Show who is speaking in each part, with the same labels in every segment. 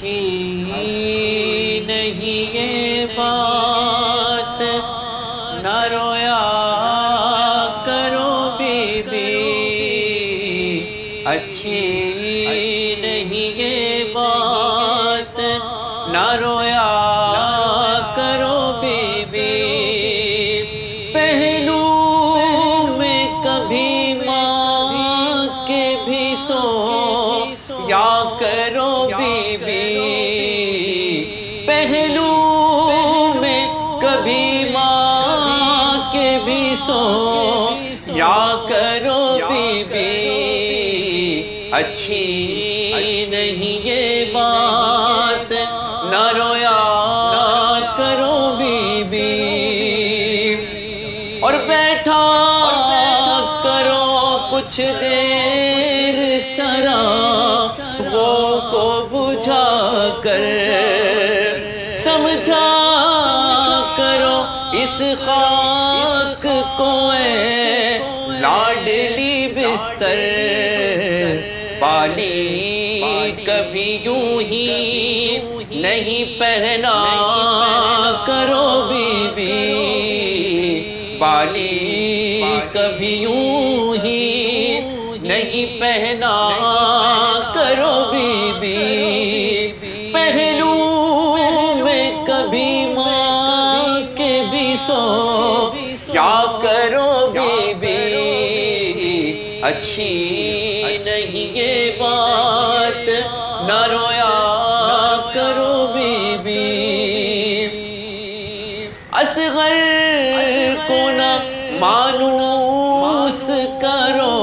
Speaker 1: اچھی نہیں یہ بات، نہ رویا کرو بی بی، اچھی نہیں یہ بات، نہ رویا کرو بی بی، پہلو میں کبھی ماں کے بھی سو یا کرو بی بی، پہلو میں کبھی ماں کے بھی سو یا کرو بی بی، اچھی نہیں یہ بات، نہ رویا کرو بی بی، اور بیٹھا کرو کچھ دیر چراغوں کو بجھا کر، سمجھا کرو اس خاک کو اے لاڈلی بستر، بالی کبھی یوں ہی نہیں پہنا کرو بی بی، بالی کبھی یوں ہی نہیں پہنا کرو بی بی، پہلو میں کبھی ماں کے بھی سو یا کرو بی بی، اچھی نہیں یہ بات، نہ رویا کرو بی بی، اصغر کو نہ مانوس کرو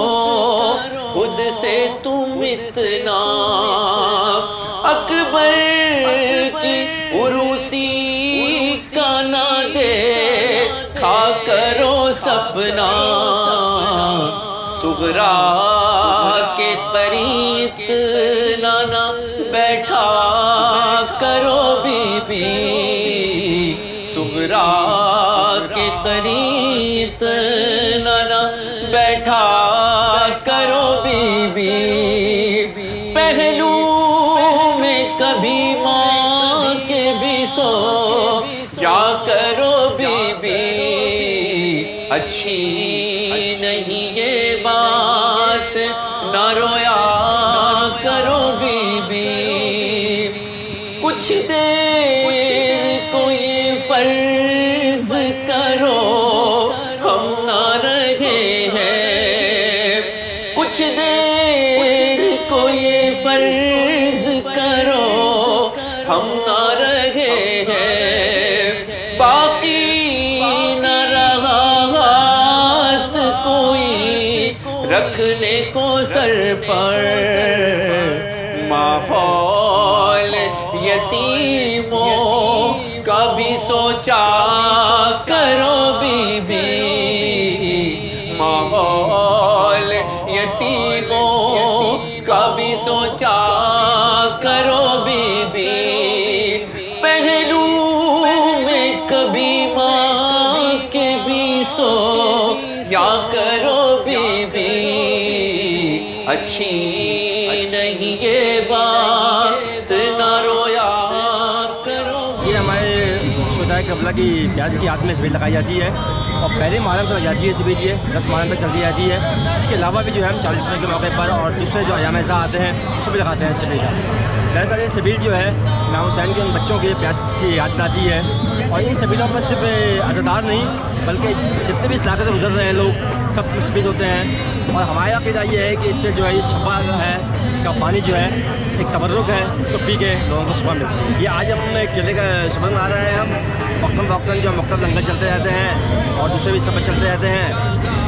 Speaker 1: خود سے تم اتنا، اکبر کی عروسی کا نہ دیکھا کرو سپنا، صغرا کے قریب نہ بیٹھا کرو بی بی، صغرا کے قریب نہ بیٹھا کرو بی بی، پہلو میں کبھی ماں کے بھی سو یا کرو بی بی، اچھی نہیں یہ بات، نہ رویا کرو بی بی، کچھ دیر کو یہ فرض کرو ہم نہ رہے ہیں، کچھ دیر کو یہ فرض کرو ہم نہ رہے ہیں، باقی نہ رہا ہاتھ کوئی رکھنے کو سر پر، ماحول یتیموں کا بھی سوچا کرو بی بی، ماحول یتیموں کا بھی سوچا کرو بی بی، پہلو میں کبھی ماں کے بھی سو یا کرو بی بی، اچھی نہیں یہ بات، نہ رویا کرو بی بی۔
Speaker 2: یہ ہمارے شہدائے کربلا کی پیاز کی آگ میں سبیل لگائی جاتی ہے، اور پہلے محرم سے جاتی ہے سبیل، یہ 10 محرم تک چلتی جاتی ہے، اس کے علاوہ بھی جو ہے ہم 40ویں کے موقع پر اور دوسرے جو ایام ایسا آتے ہیں اس کو بھی لگاتے ہیں سبیل کا۔ دراصل یہ سبیل جو ہے امام حسین کے ان بچوں کے پیاس کی یاد دلاتی ہے، اور ان سبیلوں پر صرف عزادار نہیں بلکہ جتنے بھی اس علاقے سے گزر رہے ہیں لوگ سب مستفید ہوتے ہیں، اور ہمارا عقیدہ یہ ہے کہ اس سے جو ہے یہ شفا ہے، اس کا پانی جو ہے ایک تبرک ہے، اس کو پی کے لوگوں کو شفا ملتی ہے۔ یہ آج ہم قلعے کا شبر منا رہے ہیں، ہم وقتاً جو مختلف لنگر چلتے رہتے ہیں اور دوسرے بھی سفر چلتے رہتے ہیں،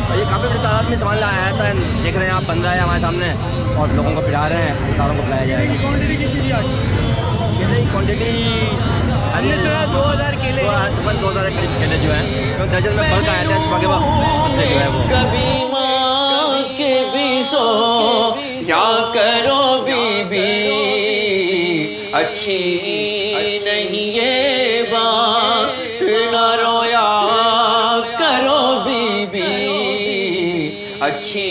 Speaker 2: اور یہ کافی بڑی تعداد میں سامان لایا تھا، دیکھ رہے ہیں آپ بن رہا ہے ہمارے سامنے، اور لوگوں کو پلا رہے ہیں، رشتہ داروں کو پلایا جائے گا۔ کوانٹٹی 2000 کیلے، 2000 کے قریب کیلے جو ہیں درجن میں فرق آیا تھا صبح کے وقت، جو ہے وہ
Speaker 1: کبھی ماں کے بھی سو یا کرو بی بی، اچھی نہیں یہ بات، نہ رویا کرو بی بی، اچھی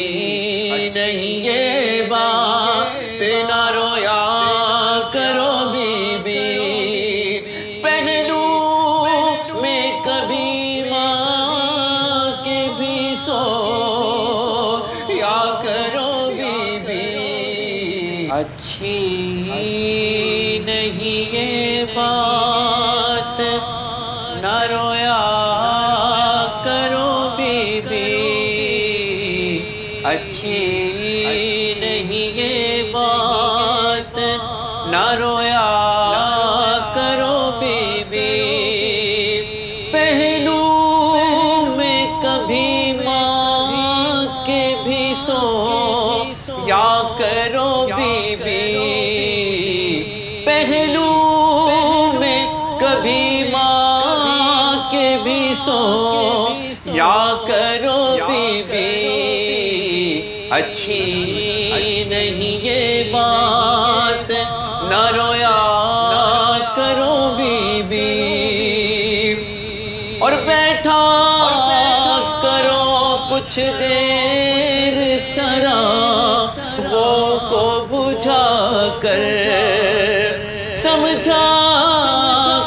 Speaker 1: نہیں یہ بات، نہ رویا کرو بی نہیں یہ بات نہ رویا کرو بی بی، اچھی نہیں یہ بات نہ رویا کرو بی بی، پہلو میں کبھی ماں کے بھی سو یا کرو بی بی، پہلو میں کبھی ماں کے بھی سو یا کرو بی بی، اچھی نہیں یہ بات نہ رویا کرو بی بی، اور بیٹھا کرو کچھ دیر چراغوں کو بجھا کر، سمجھا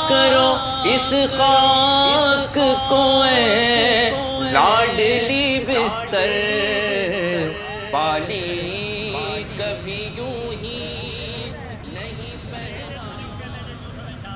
Speaker 1: کرو اس خاک کو اے لاڈلی بستر، پالی